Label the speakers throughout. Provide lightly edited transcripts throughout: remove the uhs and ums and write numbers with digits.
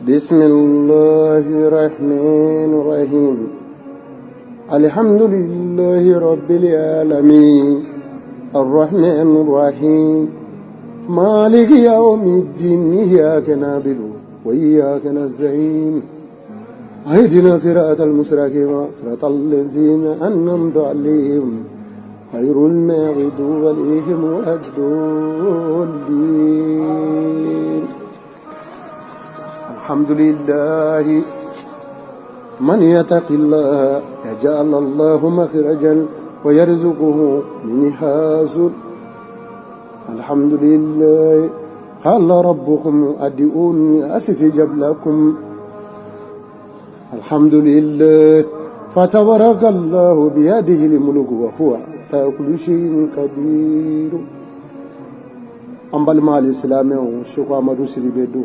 Speaker 1: بسم الله الرحمن الرحيم الحمد لله رب العالمين الرحمن الرحيم مالك يوم الدين إياك نعبد وإياك نستعين اهدنا صراط المستقيم صراط الذين أنعمت عليهم غير المغضوب عليهم ولا الضالين. الحمد لله من يتق الله يجعل الله مخرجا ويرزقه من حيث. الحمد لله قال ربكم ادعوني استجب لكم. الحمد لله فتبارك الله بيده الملك وهو على كل شيء قدير. أمبال مال الإسلام شكوى مدوس لبدو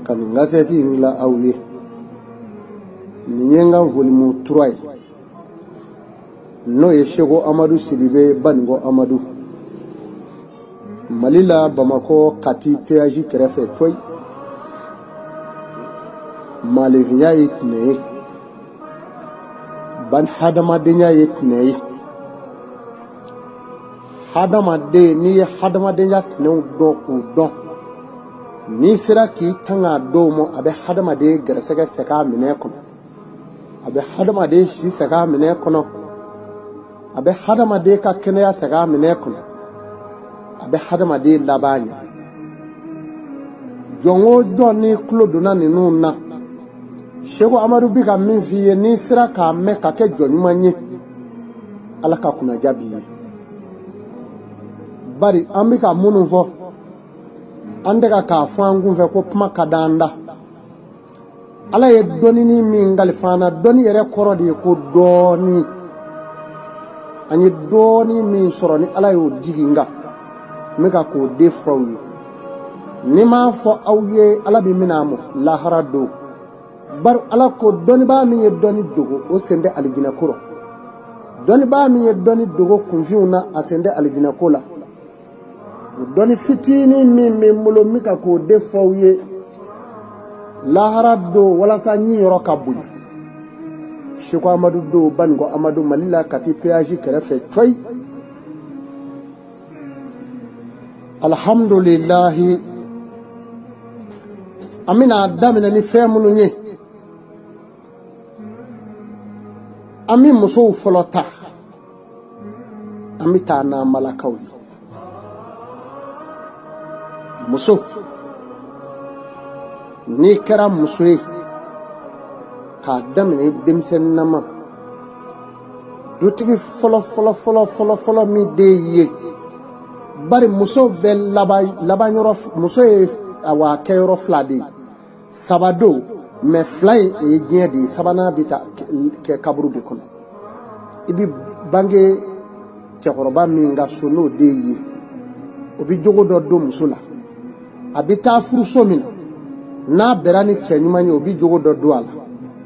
Speaker 1: كم غسيتي لا أوي نينغا فولمو تراي no yeshego amadu sidibe bango amadu malila bamako kati peaji kerefe toy maleviya itne ban hadama denya itne hadama de ni hadama denya tne do ku do ni sira ki tanga do mo abe hadama de gersega seka mine kono abe hadama de shi seka mine kono abe hadama de ka kenya seka mine kono abe hadama de labanya jongo joni kloduna ni nuna shego amadu bi ka min fiye ni sira ka me ka ke jonyumanye ala ka kuna jabi bari ambika munu fo andeka ka fangu fe ko puma kadanda ala ye doni ni min galfana doni yere korodi ko doni ani doni min soroni ala yo diginga meka ko defrawi ni ma fo awye ala bi minamo la harado bar ala ko doni ba min ye doni dogo o sende alijina kuro doni ba min ye doni dogo kunfiuna asende alijina kola doni fitini min mulo mika ko defawye lahara do wala sa nyi yoro kabunya shiko amadu do bango amadu malila kati peaji kerefe toy. Alhamdulillah amina damina ni femunu nye ami muso folota amita na malakawi muso ni kɛra muso ye k'a daminɛ denmisɛnnin nama dutigi fɔlɔ min de ye bari muso bɛ laban yɔrɔ muso ye awa kɛ yɔrɔ fila de ye sabado mɛ fila in o ye diɲɛ de ye sabanan bɛ ta kɛ kaburu de kɔnɔ i bi bange cɛkɔrɔba min ka so n'o de ye o bi jogo dɔ don muso la a bɛ taa furuso min n'a bɛnna ni cɛ ɲuman ye o bɛ jogo dɔ don a la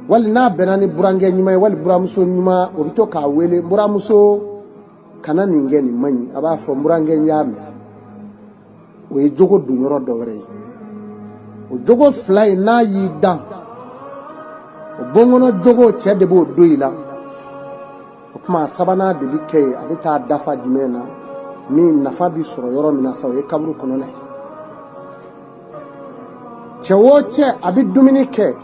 Speaker 1: wali n'a bɛnna ni burankɛ ɲuman ye wali buramuso ɲuman o bɛ to k'a wele buramuso kana nin kɛ nin man ɲi a b'a fɔ burankɛ n y'a mɛn o ye jogo don yɔrɔ dɔ wɛrɛ ye o jogo fila in n'a y'i dan o bɔnkɔnɔ jogo cɛ de b'o don i la o tuma sabanan de bɛ kɛ yen a bɛ taa dafa jumɛn na min nafa bɛ sɔrɔ yɔrɔ min na sa o ye kaburu kɔnɔna ye. cɛ o cɛ a bɛ dumuni kɛ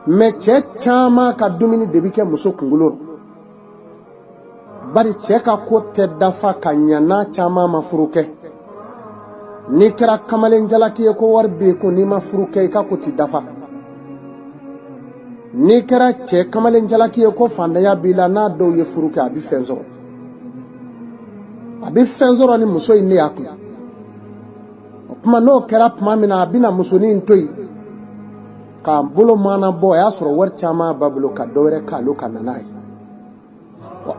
Speaker 1: mɛ cɛ caman ka dumuni de bɛ kɛ muso kunkolo bari cɛ ka ko tɛ dafa ka ɲa n'a caman ma furu kɛ n'i kɛra kamalen jalaki ye ko wari bɛ yen ko n'i ma furu kɛ i ka ko ti dafa n'i kɛra cɛ kamalen jalaki ye ko fantanya b'i la n'a dɔw ye furu kɛ a bɛ fɛn sɔrɔ ni muso in ne y'a kun. Kuma n'o kɛra tuma min na a bɛna musonin to yen k'a bolo mana bɔ o y'a sɔrɔ wari caman b'a bolo ka dɔ wɛrɛ k'ale ka na n'a ye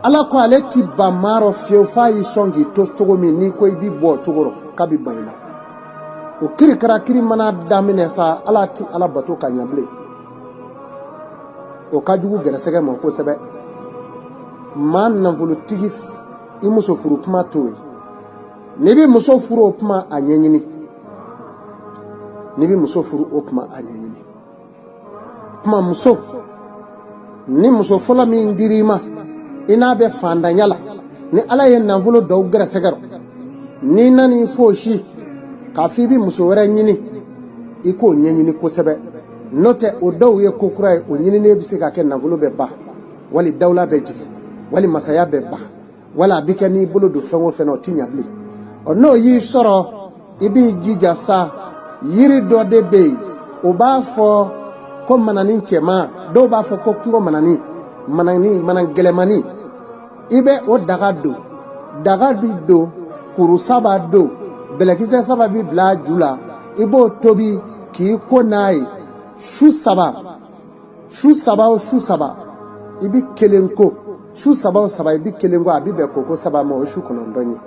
Speaker 1: ala ko ale ti ban maa rɔ fiyewu f'a y'i sɔn k'i to cogo min n'i ko i b'i bɔ o cogo rɔ k'a bɛ ban i la o kiri kɛra kiri mana daminɛ sa ala ti ala bato ka ɲɛ bilen o ka jugu gɛrɛsɛgɛ ma kosɛbɛ maa nafolotigi i muso furu kuma to yen n'i bɛ muso furu o kuma a ɲɛɲini ni bi muso furu o kuma a ɲɛɲini kuma muso ni muso fɔlɔ min dir'i ma i n'a bɛ fandanya la ni ala ye nafolo dɔw gɛrɛsɛgɛ ni nani fosi k'a fɔ i bi muso wɛrɛ ɲini i k'o ɲɛɲini kosɛbɛ n'o tɛ o dɔw ye ko kura ye o ɲininen bɛ se ka kɛ nafolo bɛ ban wali dawula bɛ jigin wali masaya bɛ ban wala a bɛ kɛ n'i bolo don fɛn o fɛn na o ti ɲɛ bilen n'o y'i sɔrɔ i b'i jija sa yiri dɔ de bɛ yen o b'a fɔ ko manani cɛman dɔw b'a fɔ ko kungo manani gɛlɛmani i bɛ o daga bi don kuru saba don bɛlɛkisɛ saba bi bila ju la i b'o tobi k'i ko n'a ye su saba o su saba i bi kelen ko su saba o saba i bi kelen ko a bi bɛn koko saba ma o su 9 ye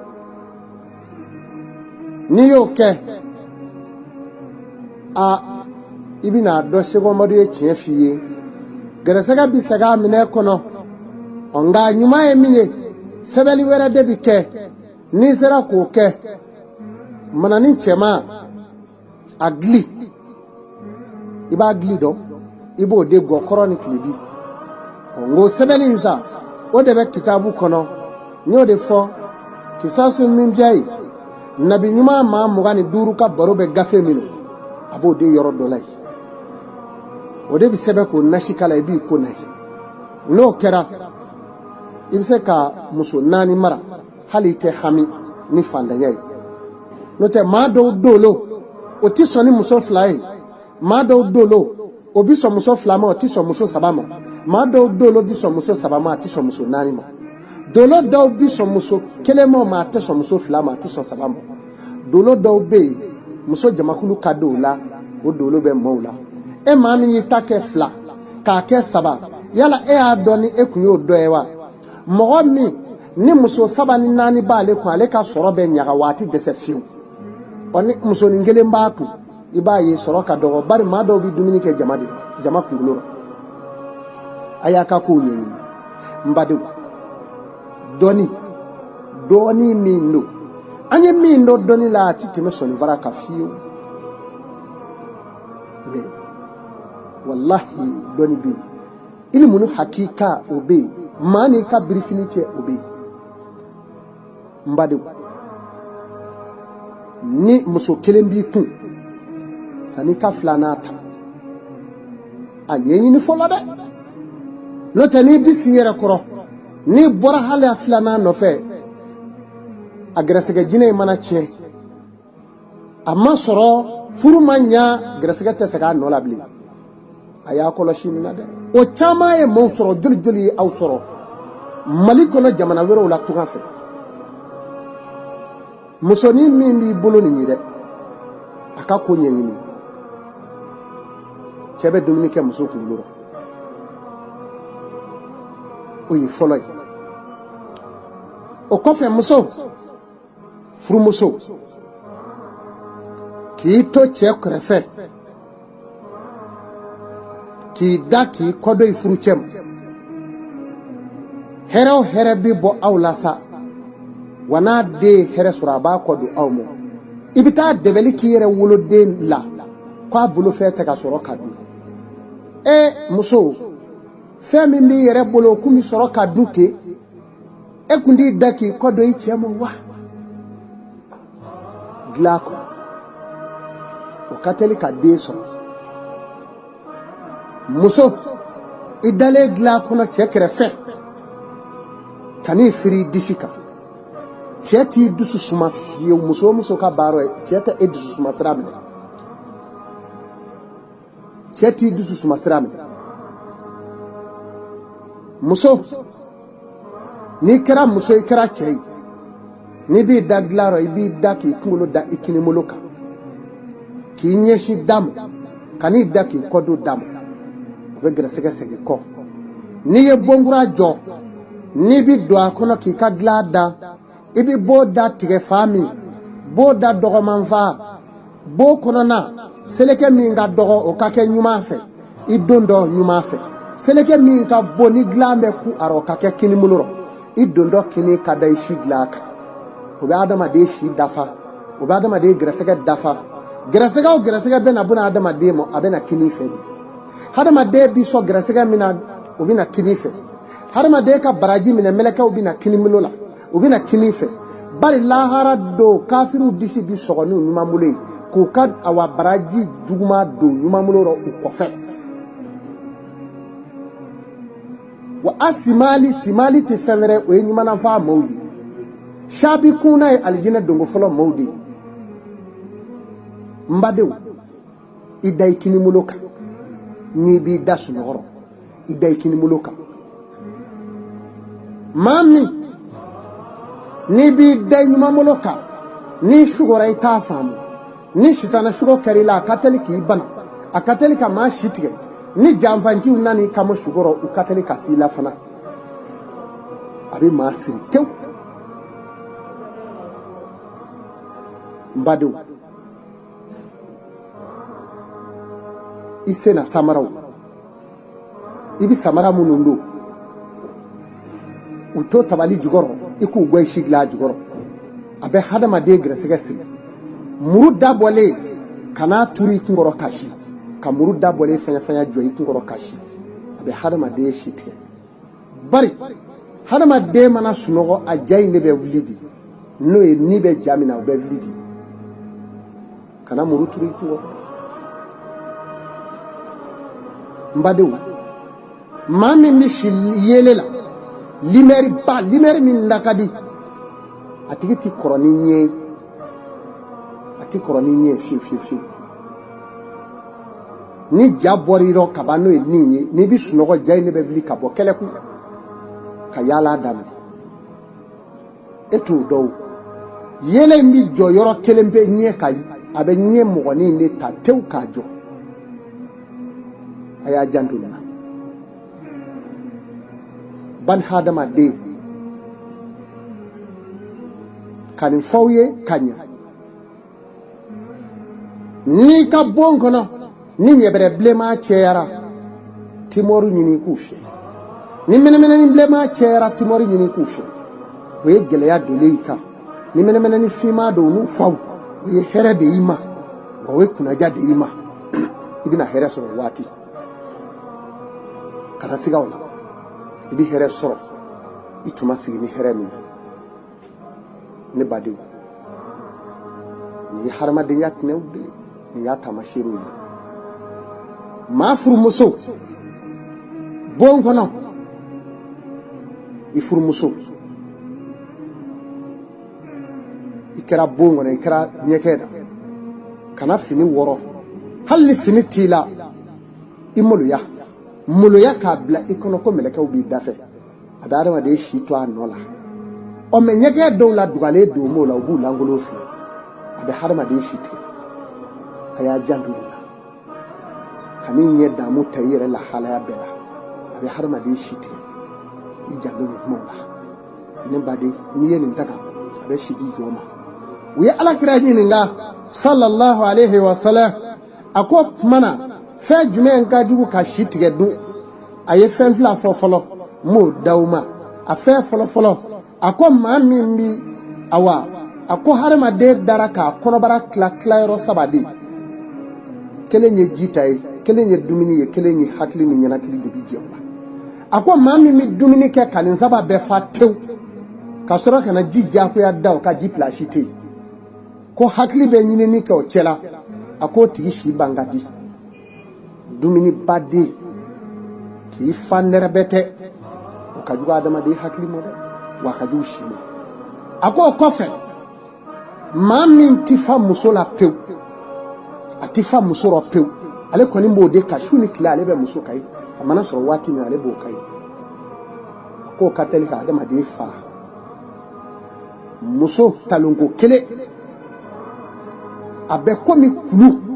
Speaker 1: n'i y'o kɛ i bɛna dɔn Sekomadu ye tiɲɛ f'i ye gɛrɛsɛgɛ bi segin a minɛ kɔnɔ nka ɲuman ye min ye sɛbɛnni wɛrɛ de bi kɛ n'i sera k'o kɛ manani cɛman a gili i b'a gili dɔn i b'o de gɔ kɔrɔ ni tilebi ngo sɛbɛnni in sa o de bɛ kitabu kɔnɔ n y'o de fɔ kisasu min bɛ yen nabi ɲuman maa 25 ka baro bɛ gafe min a b'o de yɔrɔ dɔ la yen o de bi sɛbɛn k'o nasi kala i b'i ko n'a ye n'o kɛra i bɛ se ka muso 4 mara hali i tɛ hami ni fandanya ye n'o tɛ maa dɔw dolo o ti sɔn ni muso 2 ye maa dɔw dolo o bi sɔn muso 2 ma o ti sɔn muso 3 ma maa dɔw dolo bi sɔn muso 3 ma a ti sɔn muso 4 ma dolo dɔw bi sɔn muso 1 ma a tɛ sɔn muso 2 ma a ti sɔn 3 ma dolo dɔw bɛ yen muso jamakulu ka don o la o dolo bɛ mɔɔw la e maa min y'i ta kɛ 2 k'a kɛ 3 yala e y'a dɔn ni e kun y'o dɔ ye wa mɔgɔ min ni muso 3 ni 4 b'ale kun ale ka sɔrɔ bɛ ɲaga waati dɛsɛ fiyewu ni musonin 1 b'a kun i b'a ye sɔrɔ ka dɔgɔ bari maa dɔw bi dumuni kɛ jama kunkolo rɔ a y'a ka kow ɲɛɲini n badenw dɔɔni min don an ye min dɔn dɔɔni la a ti tɛmɛ sɔnifara kan fiyewu mais wallahi dɔɔni bɛ yen ilimu ni hakika o bɛ yen maa n'i ka birifini cɛ o bɛ yen n badenw ni muso 1 b'i kun sani ka 2nan ta a ɲɛɲini fɔlɔ dɛ n'o tɛ n'i bi si yɛrɛ kɔrɔ n'i bɔra hali a 2nan nɔfɛ a gɛrɛsɛgɛ jinɛ mana tiɲɛ a ma sɔrɔ furu ma ɲa gɛrɛsɛgɛ tɛ segin a nɔ la bilen a y'a kɔlɔsi nin na dɛ o caman ye maaw sɔrɔ joli ye aw sɔrɔ Mali kɔnɔ jamana wɛrɛw la tunga fɛ musonin min b'i bolo nin ye dɛ a ka ko ɲɛɲini cɛ bɛ dumuni kɛ muso kunkolo rɔ o ye fɔlɔ ye o kɔfɛ furumuso k'i to cɛ kɛrɛfɛ k'i da k'i kɔdɔ i furu cɛ ma hɛrɛ o hɛrɛ bi bɔ aw la sa wa n'a den hɛrɛ sɔrɔ a b'a kɔ don aw ma i bɛ taa dɛbɛli k'i yɛrɛ woloden la k'a bolo fɛn tɛ ka sɔrɔ ka dun muso fɛn min b'i yɛrɛ bolo kun bi sɔrɔ ka dun ten e kun t'i da k'i kɔ don i cɛ ma wa dilan kɔnɔ o ka teli ka den sɔrɔ muso i dalen dilan kɔnɔ cɛ kɛrɛfɛ kan'i firi disi kan cɛ t'i dusu suma fiyewu muso o muso ka baara ye cɛ tɛ e dusu suma sira minɛ cɛ t'i dusu suma sira minɛ muso n'i kɛra muso i kɛra cɛ ye n'i b'i da dilan rɔ i b'i da k'i kunkolo da i kinibolo kan k'i ɲɛsin da ma kan'i da k'i kɔdon da ma o bɛ gɛrɛsɛgɛ segin kɔ n'i ye bɔnkura jɔ n'i bi don a kɔnɔ k'i ka dilan da i bi b'o da tigɛ fa min b'o da dɔgɔman fa b'o kɔnɔna seleke min ka dɔgɔ o ka kɛ ɲuman fɛ i don dɔ ɲuman fɛ seleke min ka bon ni dilan bɛ ku a rɔ o ka kɛ kinibolo rɔ i don dɔ kini ka da i si dilan kan o bɛ adamaden si dafa o bɛ adamaden gɛrɛsɛgɛ dafa Gɛrɛsɛgɛ o gɛrɛsɛgɛ bɛ na buna adamaden ma a bɛ na kini fɛ de hadamaden bi sɔn gɛrɛsɛgɛ min na o bɛ na kini fɛ hadamaden ka baraji minɛ mɛlɛkɛw bɛ na kini milo la o bɛ na kini fɛ bari lahara do kafiru disi bi sɔgɔ n'u ɲuman bolo ye k'u ka awa baraji juguma don ɲuman bolo rɔ u kɔfɛ wa asimali simali tɛ fɛn wɛrɛ o ye ɲumanafaa maaw ye shabi kuna ye alijinɛ dongo fɔlɔ maaw de ye n badenw i da i kinibolo kan n'i b'i da sunɔgɔrɔ i da i kinibolo kan maa min n'i b'i da i ɲumanbolo kan n'i sugɔra i t'a faamu ni sitana sugɔ kɛr'i la a ka teli k'i bana a ka teli ka maa si tigɛ ni janfanjiw nan'i kama sugɔrɔ u ka teli ka s'i la fana a bɛ maa siri tewu n badenw i sena samaraw i bi samara minnu don u to tabali jukɔrɔ i k'u gɔ i si dilan a jukɔrɔ a bɛ hadamaden gɛrɛsɛgɛ siri muru dabɔlen kan'a turu i kunkɔrɔ kasi ka muru dabɔlen fɛngɛ jɔ i kunkɔrɔ kasi a bɛ hadamaden si tigɛ bari hadamaden mana sunɔgɔ a ja in de bɛ wuli di n'o ye ni bɛ ja min na o bɛ wuli di kana muru turu i kunkɔrɔ n badenw maa min bɛ si yeele la limɛri min lakadi a tigi ti kɔrɔ ni ɲɛ a ti kɔrɔ ni ɲɛ fiyewu ni ja bɔr'i rɔ ka ban n'o ye nin ye n'i bi sunɔgɔ ja in de bɛ wuli ka bɔ kɛlɛ kun ka yaala daminɛ e t'o dɔn yeele in bi jɔ yɔrɔ kelen bɛ ɲɛ ka a bɛ ɲɛ mɔgɔnin de ta tewu k'a jɔ a y'a janto nin na ban hadamaden ka nin fɔw ye ka ɲɛ n'i ka bon kɔnɔ ni ɲɛbɛrɛ bilenman cɛyara timɔri ɲini k'u fiyɛ ni mɛnɛmɛnɛni bilenman cɛyara timɔri ɲini k'u fiyɛ o ye gɛlɛya donnen i kan ni mɛnɛmɛnɛni finman don n'u faw o ye hɛrɛ de i ma wa o ye kunnaja de i ma i bɛna hɛrɛ sɔrɔ waati kana siga o la i bɛ hɛrɛ sɔrɔ i tuma sigi ni hɛrɛ min ne badenw nin ye hadamadenya tinɛw de ye nin y'a taamasiyɛnw ye maa furumuso bon kɔnɔ i furumuso i kɛra bon kɔnɔ i kɛra ɲɛkɛ na kana fini wɔrɔ hali ni fini t'i la i maloya k'a bila i kɔnɔ ko mɛlɛkɛw b'i dafɛ a bɛ adamaden si to a nɔ la mɛ ɲɛgɛn dɔw la dugalen don m'o la u b'u langolo filɛ a bɛ hadamaden si tigɛ a y'a janto nin na ka n'i ɲɛ damu ta i yɛrɛ lahalaya bɛɛ la a bɛ hadamaden si tigɛ i janto nin kumaw la ne baden n'i ye nin ta kan a bɛ si di jɔ ma u ye alakira ɲininka sallallahu alayhi wa sallam a ko tuma na fɛn jumɛn ka jugu ka si tigɛ dun a ye fɛn fila fɔ fɔlɔ m'o d'aw ma a fɛn fɔlɔ a ko maa min bi awa a ko hadamaden dara k'a kɔnɔbara tila yɔrɔ saba de kelen ye ji ta ye kelen ye dumuni ye kelen ye hakili ni ɲɛnakili de bi jɛ o la a ko maa min bi dumuni kɛ ka nin saba bɛɛ fa tewu ka sɔrɔ ka na ji diyagoya da o ka ji pilasi tɛ yen ko hakili bɛ ɲinini kɛ o cɛ la a k'o tigi si ban ka di dumuni baden k'i fa nɛrɛbɛ tɛ o ka jugu adamaden hakili ma dɛ wa a ka jugu si ma a ko o kɔfɛ maa min ti fa muso la pewu a ti fa muso rɔ pewu ale kɔni b'o de ka su ni tile ale bɛ muso ka ye a mana sɔrɔ waati min ale b'o ka ye a k'o ka teli ka adamaden fa muso talonko kelen a bɛ komi kulu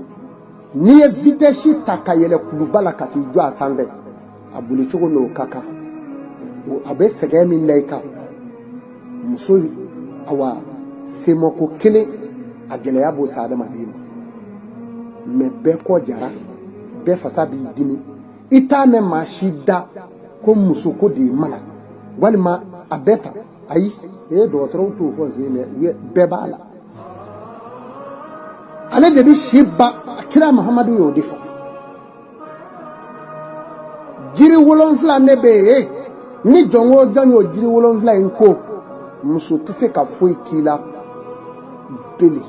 Speaker 1: n'i ye vitesse ta ka yɛlɛ kuluba la ka t'i jɔ a sanfɛ a boli cogo n'o ka kan a bɛ sɛgɛn min da i kan muso awa semɔko kelen a gɛlɛya b'o sa adamaden ma mɛ bɛɛ kɔ jara bɛɛ fasa b'i dimi i t'a mɛn maa si da ko muso ko de ye mana walima a bɛɛ ta ayi dɔgɔtɔrɔw t'o fɔ sen mɛ bɛɛ b'a la ale de bi shiba kira Muhammadu yo defo jiri wolonfla ne be ni jongo janyo jiri wolonfla inko muso tise ka foi kila beli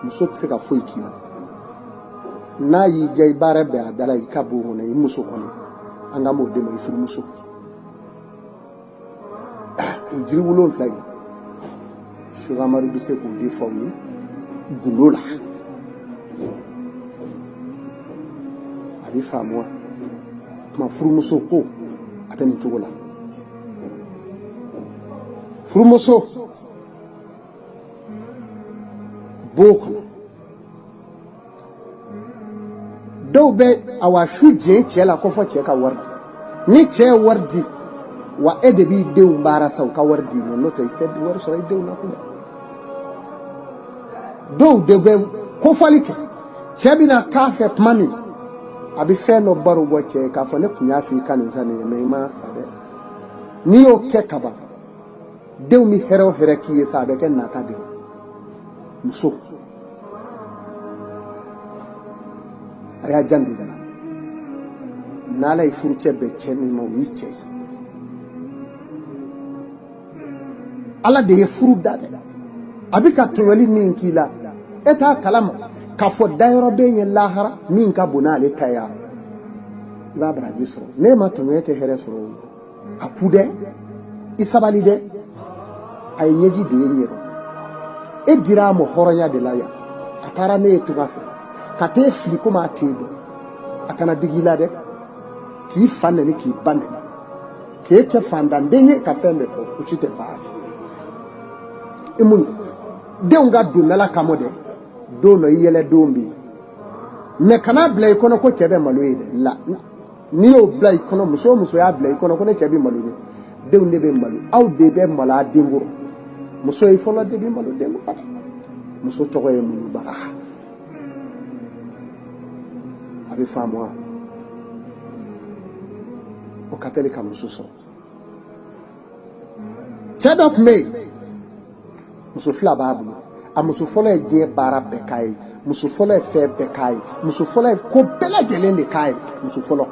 Speaker 1: muso tise ka foi kila na yi jay bare be adala ikabu ngone muso kono anga mo de mai furu muso jiri wolonfla Sugar Maru bise ko defo wi gulola abi famwa ma furumuso ko atani togola furumuso boko dobe awa shuje chela ko fo cheka wardi ni che wardi wa edebi de umbara saw ka wardi no tay ted war so ray de na kula do de be ko falike chebina kafe mami abi fe no baru boche ka fo ne kunya fi kan insane me ma sabe ni o ke kaba de mi hero heraki sabe ken nata de muso aya jandu na lay furche be cheni mo wiche ala de furu dade abi ka towali min kila eta kalama ka fo dayro be nye lahara min ka bunale taya la braji so ne ma to mete here so akude isabali de ay nyeji do nyero e dira mo horonya de laya atara ne to gafe ka te fili ko ma tedo akana digila de ki fanne ni ki banne ke ke fanda ndenye ka fembe fo uchite ba imun de nga dunala kamode do no yele dombi me kana blay kono ko chebe maluide la ni o blay kono muso ya blay kono ko ne chebe maluide de unde be malu aw de be mala dinguro muso e folo de be malu dengo pata muso to ko e mulu bara abi famwa o katolika muso so chadok me muso fla babu amuso folo e je bara bekai muso folo e fe bekai muso folo e ko bela jelende kai muso folo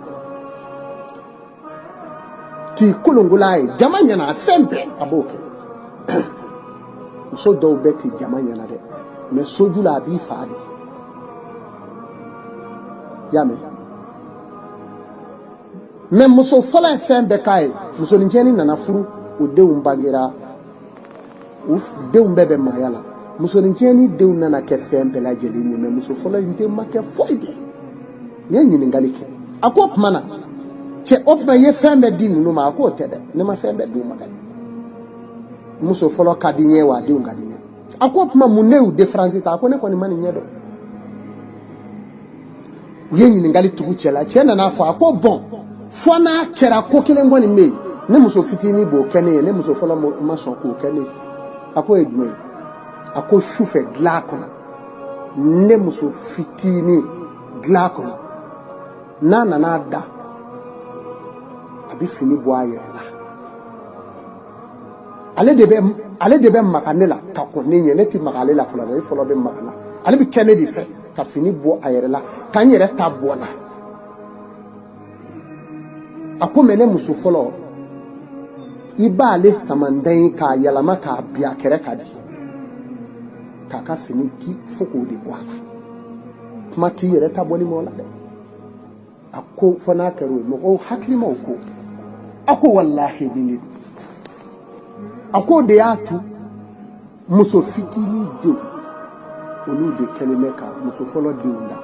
Speaker 1: ki kulungulai jamanya na sembe aboke muso do beti jamanya na de me sojula bi faade yame me muso folo e fe bekai muso njeni na furu o de umbagira uf de umbebe mayala muso njeni de unana ke fembe la jeli nyeme muso folo yite make foide yenyi ningalike akop mana che opma ye fembe dinu no ma ko tede ne ma fembe du makai muso folo kadinye wa di ungadinye akop ma muneu de france ta ko ne ko ni mani nyedo yenyi ningali tugu chela chena na fo akop bon fo na kera ko kele ngoni me ne muso fitini bo kene ne muso folo ma son ko kene ako edme ako shufe glako ne muso fitini glako na da abi fini boaye la ale de be makanela ka ko ne ne ti makale la folo be makala ale bi kene di fe ka fini bo ayere la ka nyere ta bona ako mene muso folo iba le samandan ka yalama ka bia kere kadi kaka fini ki foko de boala mati yere ta boni mola de akko fana karo mo o hakli mo ko ako wallahi bini ako de atu muso fitini de onu de keleme ka muso folo de unda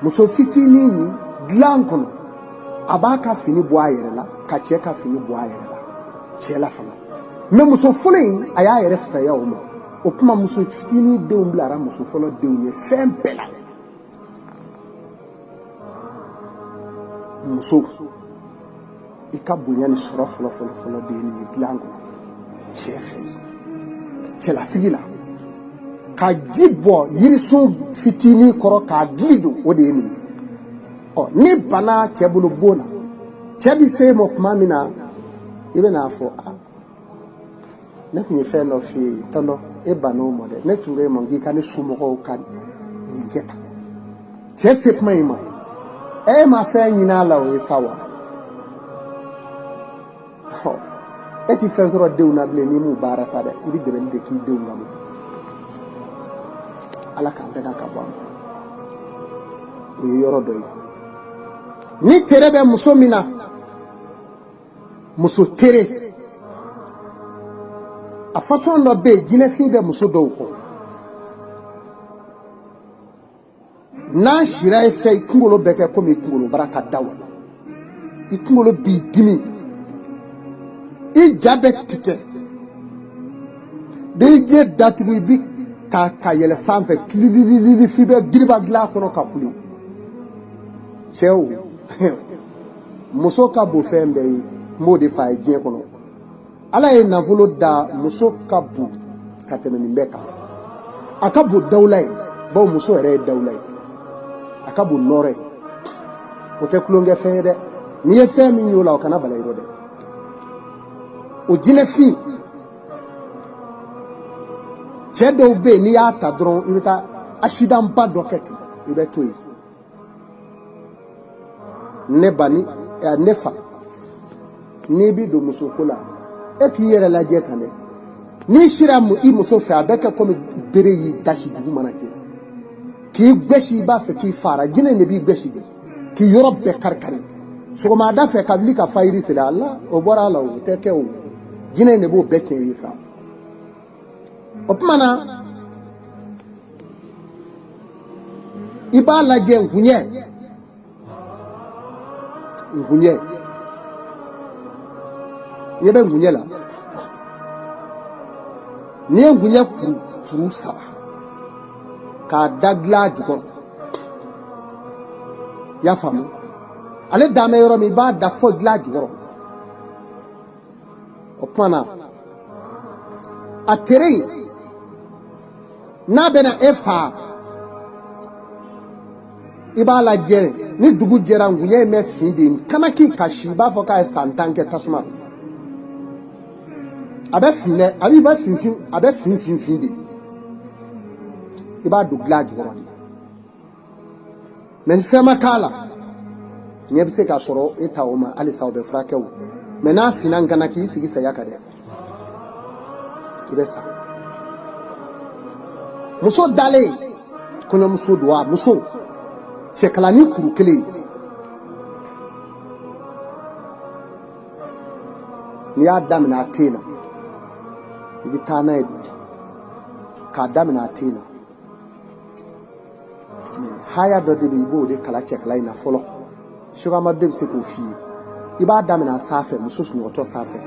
Speaker 1: muso fitini ni glankono abaka fini boayere la ka cheka fini boayere la chela fala me muso folo aya yere fa ya o mo o kuma muso fitini de umblara muso folo de unye fempela muso ikabunya ni sura folo de ni glango chefe chela sigila ka jibo yirisu fitini koro ka gido o de ni o ni bana chebulu bona chebi se mo kuma mina ibe na afo ne kunye fe no fi tono e bano mode ne ture mangi kan sumo kan ni geta chese mai ma e ma fa nyina la o sawa ho e ti fezro de una ble ni mu bara sada ibi de bel de ki de ngam ala kan daga ka bam o yoro doy ni tere be muso mina muso tere a façon no be jine fi be muso do ko na shira e fe kungolo beke ko mi kungolo baraka dawala I kungolo bi dimi I diabetike de je datu bi ka yele sanfe kilili fi be giriba gla ko no kapuli chew muso ka bo fembe modify je ko no ala ye nafolo da muso ka bu ka tɛmɛ bɛɛ kan a ka bon dawula ye bawo muso yɛrɛ ye dawula ye a ka bon nɔrɔ ye o tɛ kulonkɛ fɛn ye dɛ n'i ye fɛn min y'o la o kana bala yɔrɔ dɛ o jinɛfin cɛ dɔw bɛ yen n'i y'a ta dɔrɔn I bɛ taa accident ba dɔ kɛ ten I bɛ to yen ne ba ni ne fa n'i bi don muso ko la e k'i yɛrɛ lajɛ tan dɛ n'i sera I muso fɛ a bɛ kɛ komi bere y'i dasi dugu mana kɛ k'i gbɛsi I b'a fɛ k'i fara jinɛ de b'i gbɛsi de k'i yɔrɔ bɛɛ kari-kari sɔgɔmada fɛ ka wuli ka fayiri seli Allah o bɔra a la o tɛ kɛ o jinɛ de b'o bɛɛ cɛ ye sa o tuma na I b'a lajɛ nkuɲɛ ye bɛ nkuɲɛ la ni ye nkuɲɛ kuru saba k'a da dilan jukɔrɔ y'a faamu ale dan bɛ yɔrɔ min I b'a da fɔ dilan jukɔrɔ o tuma na a tere in n'a bɛna e fa I b'a lajɛ ni dugu jɛra nkuɲɛ in bɛ fin de kana k'i kasi I b'a fɔ k'a ye san 10 kɛ tasuma a bɛ fin dɛ a b'i ba finfin a bɛ fin de I b'a don dilan jukɔrɔ de mais ni fɛn ma k'a la ɲɛ bɛ se ka sɔrɔ e ta o ma halisa o bɛ furakɛ o mais n'a finna n kana k'i sigi saya kan dɛ I bɛ sa muso dalen kɔɲɔmuso don wa muso cɛkalani kuru kelen n'i y'a daminɛ a ten na I bɛ taa n'a ye k'a daminɛ a ten na haya dɔ de bɛ I b'o de kala cɛkala in na fɔlɔ sugama de bɛ se k'o f'i ye I b'a daminɛ a sanfɛ muso sunɔgɔtɔ sanfɛ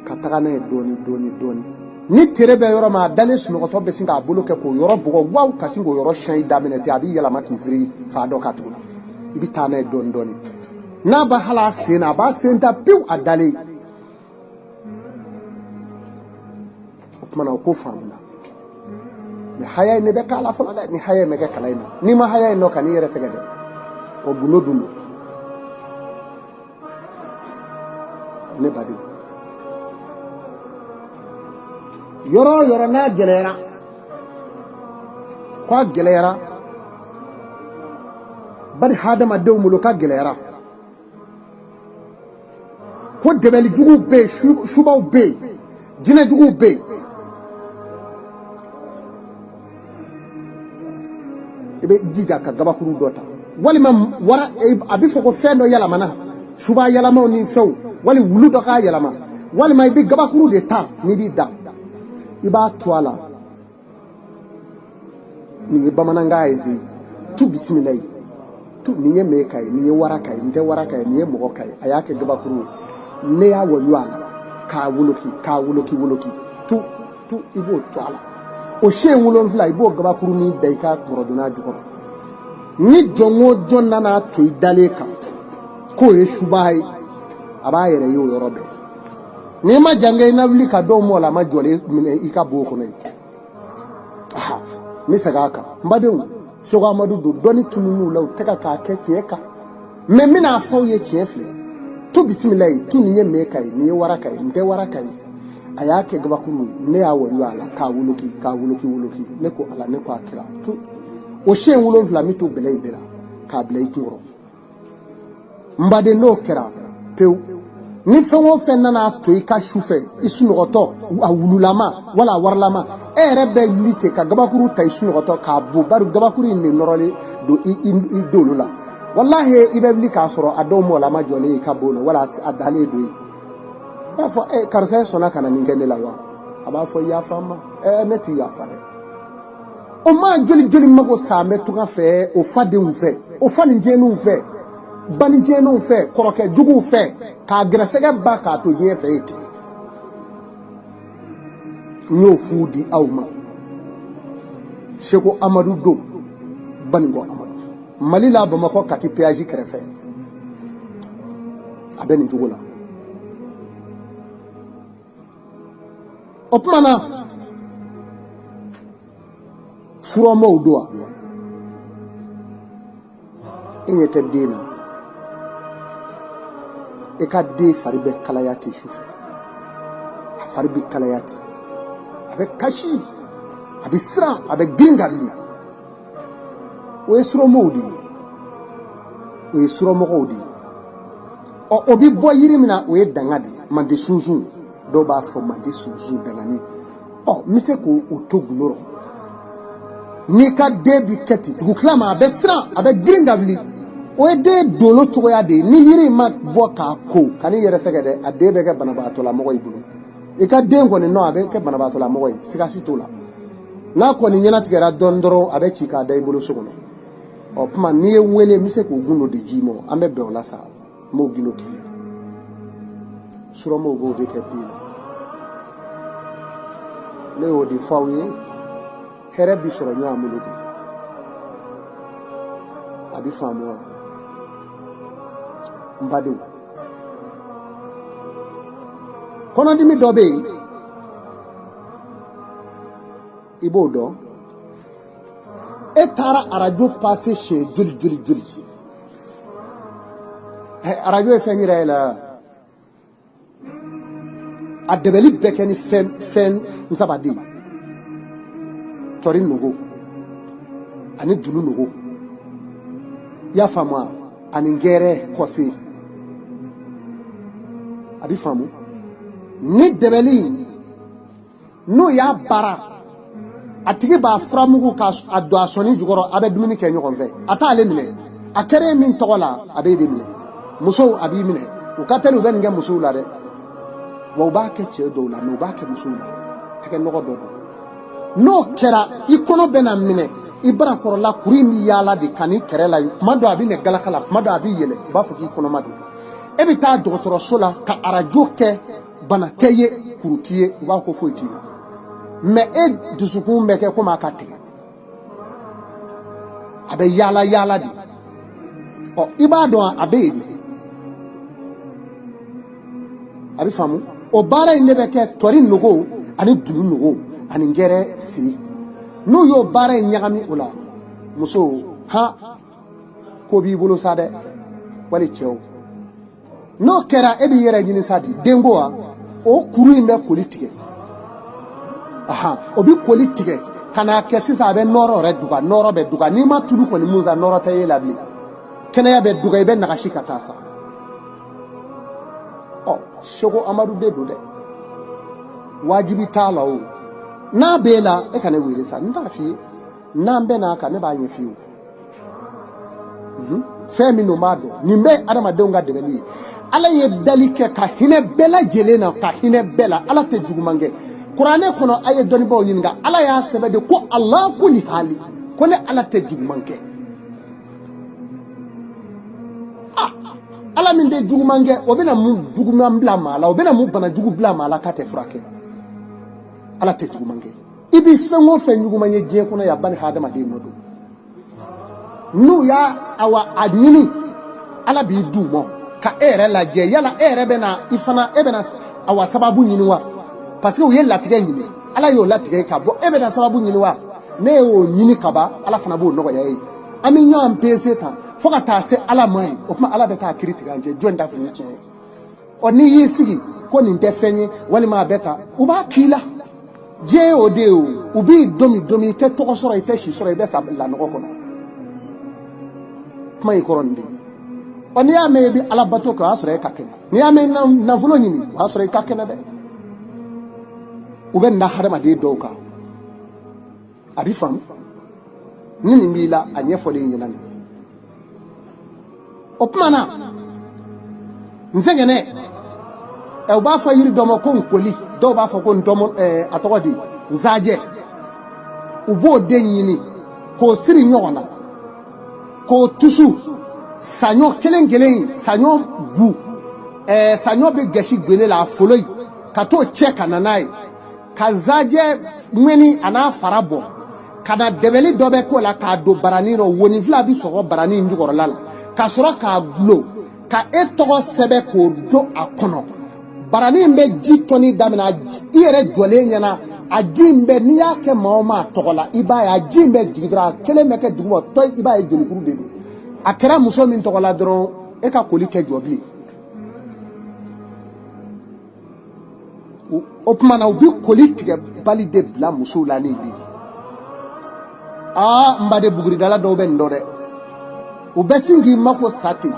Speaker 1: ka taga n'a ye dɔɔni ni tere bɛ yɔrɔ min a dalen sunɔgɔtɔ bɛ sin k'a bolo kɛ k'o yɔrɔ bugɔ wawu ka sin k'o yɔrɔ siɲɛ I daminɛ ten a bɛ yɛlɛma k'i firi fa dɔ ka tugu la I bɛ taa n'a ye dɔɔni n'a b'a hali a sen na a b'a sen ta pewu a dalen o tuma na o ko faamuna mais haya in ne bɛ k'a la fɔlɔ dɛ ni haya in bɛ kɛ kalan in na n'i ma haya in nɔ ka n'i yɛrɛ sɛgɛn dɛ o gundo dun don ne badenw yɔrɔ o yɔrɔ n'a gɛlɛyara k'a gɛlɛyara bari hadamadenw bolo ka gɛlɛyara ko dɛbɛlijuguw bɛ yen subaw bɛ yen jinɛjuguw bɛ yen I bɛ jija ka gabakuru dɔ ta walima wara a bɛ fɔ ko fɛn dɔ yɛlɛmana suba yɛlɛmaw ni fɛnw wali wulu dɔ k'a yɛlɛma walima I bɛ gabakuru de ta n'i b'i da I b'a to a la nin ye bamanankan ye se tu bisimila ye tu nin ye mɛ ka ye nin ye wara ka ye nin tɛ wara ka ye nin ye mɔgɔ ka ye a y'a kɛ gabakuru ye ne y'a wɔyɔ a la k'a woloki tu I b'o to a la o siyɛn 7 I b'o gabakuru ni da I ka kɔrɔdonna jukɔrɔ ni jɔn o jɔn nana to I dalen kan k'o ye suba ye a b'a yɛrɛ ye o yɔrɔ bɛɛ n'i ma jange I na wuli ka dɔw mɔ la a ma jɔlen minɛ I ka bo kɔnɔ ye n bɛ segin a kan n badenw Seko Amadu don dɔnni tunun'u la u tɛ ka k'a kɛ tiɲɛ kan mais n bɛna fɔ aw ye tiɲɛ filɛ tu bisimila ye tu nin ye mɛ ka ye nin ye wara ka ye nin tɛ wara ka ye aya ke gabakuru ne ya walu ala ka wuluki ne ko ala ne ko akira o she wulo vla mi to bele ibera ka bele ikuro mbade no kera peu ni fengo fenana to ika shufe isunogoto awululama wala warlama rebe lite ka gabakuru ta isunogoto ka bu baru gabakuru ni noroli do i dolula wallahi ibevli ka soro adomo la ma jole ka bono wala adale do ba fo karse sona kana ningene lawa aba fo ya fama neti ya fare o ma joli mago same tuga fe o fade unfe o fani jenu unfe bani jenu unfe koroke jugu unfe ka gresega ba ka to je fe eti no fudi awma Sheko Amadou do baningo Amadou Malila Bamako kati péage krefe abeni jugola opmana suromo udoa inyete dina ekade faribe kalayati shufe faribe kalayati avec kashi avec sra avec gringali o suromo odi o obi boyiri mina o dangade mande sunjun do ba fo mande sunjun dangani o mise ko o togunoro ni ka debi keti du klama be sra abe gringavli o de dolo toya de ni yiri ma boka ko kani yere segede ade be ke banabato la mogo ibulu e ka dengo ni no abe ke banabato la mogo sikasi tola na ko ni nyana tigera dondoro abe chika da ibulu sokono o puma ni wele mise ko gundo de jimo ambe be ola sa mo gino kile suro mo go de ke dina le o di fawi here bi soro nya amuludi abi famu mbadu kono dimi dobe ibodo etara arajo passé chez joli arajo e fenira la adebeli bekeni fen nsabadi torin nugo ani dulu nugo ya fama ani ngere kosi abi famu ni debeli no ya bara atigi ba framugo ka ado asoni jugoro abe dumini ke nyogon fe ata ale mine akere min togola abe de mine muso abi mine o katelu ben ngem muso la de wo ba ke che do la no ba ke muso la take nogo do no kera ikono bena mine ibra korola kurimi yala de kani kerela mado abi ne galakala mado abi yele ba fuki ikono mado ebi ta dokotoro sola ka arajo ke bana teye kurutiye ba ko foiti mais e dusukun be ke ko ma ka tege abe yala di o ibado abe di abi famu o bara ine be ke tori nugo ani dulu nugo ani ngere si no yo bara nyagami ola muso ha ko bi bolo sade wali chew no kera ebi yere jini sadi dengoa o kuru imbe politique aha obi politique kana kesi sabe noro re duga noro be duga ni ma tulu ko ni muza noro taye labli kena ya be duga ibe nagashi katasa o Sheko Amadou de do de wajibi tala o na bela e kana wiri sa nda fi na mbe na aka ne ba nyefi o femi no mado ni mbe adama de nga debeli ala ye dalike ka hine bela jelena ka hine bela ala te jugumange Qur'ane kono aye doni bawo nyinga ala ya sebede ko Allah kuli hali ko ne ala te jugumange ala min de jugumange obena mu jugumam bla mala obena mu bana jugu bla mala ka te frake ala te jugumange ibi fengo fe jugumanye je kono ya bani hadama de nodo nu ya awa admini ala bi dumo ka ere la je yala ere bena ifana ebena awa sababu nyiniwa parce que uye latige nyini ala yo latige ka bo ebena sababu nyiniwa ne o nyini kaba ala fana bo nogo yayi ami nyam pese ta foka ta se ala mai o kuma ala beta kritiga nje jonda ko nyi o ni y'i sigi ko nin tɛ fɛn ye walima a bɛ ta u b'a k'i la diɲɛ o de o u b'i domi i tɛ tɔgɔ sɔrɔ i tɛ si sɔrɔ i bɛ sa lanɔgɔ kɔnɔ kuma in kɔrɔ nin de o n'i y'a mɛn i bɛ ala bato kɛ o y'a sɔrɔ e ka kɛnɛ n'i y'a mɛn nafolo ɲini o y'a sɔrɔ i ka kɛnɛ dɛ u bɛ na hadamaden dɔw kan a b'i faamu ni nin b'i la a ɲɛfɔlen ɲɛna nin o kuma na n sɛgɛnɛ u b'a fɔ yiri dɔ ma ko nkoli dɔw b'a fɔ ko ntɔmɔ a tɔgɔ di nsaajɛ u b'o den ɲini k'o siri ɲɔgɔn na k'o tusu saɲɔ kelen saɲɔ bu saɲɔ bɛ gɛsi gbele la a folo yi ka t'o cɛ ka na n'a ye ka nsaajɛ ŋɛni a n'a fara bɔ ka na dɛbɛli dɔ bɛ k'o la k'a don barani rɔ woninfila bi sɔgɔ barani in jukɔrɔla la ka sɔrɔ k'a gulon ka e tɔgɔ sɛbɛn k'o don a kɔnɔ barani in bɛ ji tɔni daminɛ i yɛrɛ jɔlen ɲɛna a ji in bɛ n'i y'a kɛ maa o maa tɔgɔ la i b'a ye a ji in bɛ jigin dɔrɔn a kelen bɛ kɛ duguma tɔ i b'a ye jolikuru de don a kɛra muso min tɔgɔ la dɔrɔn e ka koli kɛ jɔ bilen o tuma na u bɛ koli tigɛ bali de bila musow la ni de n baden buguridala dɔw bɛ nin dɔn dɛ u bɛ sin k'i mako sa ten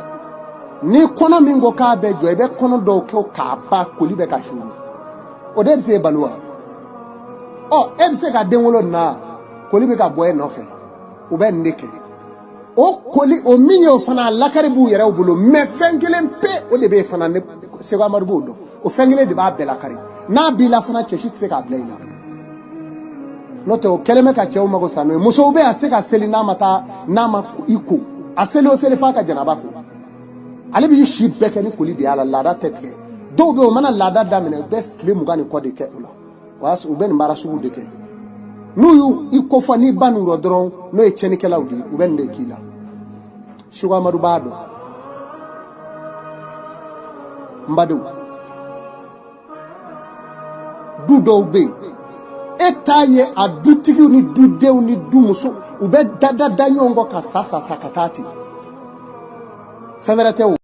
Speaker 1: ni kɔnɔ min ko k'a bɛ jɔ i bɛ kɔnɔ dɔw kɛ k'a ba koli bɛ ka suuru o de bɛ se balo wa e bɛ se ka den wolo na koli bɛ ka bɔ e nɔfɛ u bɛ nin de kɛ o koli o min ye o fana lakari b'u yɛrɛw bolo mais fɛn kelen pe o de bɛ fana ne Seko Amadu b'o dɔn o fɛn kelen de b'a bɛɛ lakari n'a b'i la fana cɛ si tɛ se k'a bila i la n'o tɛ o kɛlen bɛ ka cɛw mago sa n'o ye musow bɛ a se ka seli n'a ma i ko a seli o seli f'a ka janaba ko ale b'i si bɛɛ kɛ ni koli de y'a la laada tɛ tigɛ dɔw bɛ yen o mana laada daminɛ u bɛ tile 20 ni kɔ de kɛ o la u bɛ nin baara sugu de kɛ n'u y'u i kofɔ n'i ba n'u rɔ dɔrɔn n'o ye tiɲɛnikɛlaw de ye u bɛ nin de k'i la Seko Amadu b'a dɔn n badenw du dɔw bɛ yen e t'a ye a dutigiw ni dudenw ni dumuso u bɛ da ɲɔgɔn kɔ ka sa ka taa ten fɛn wɛrɛ tɛ o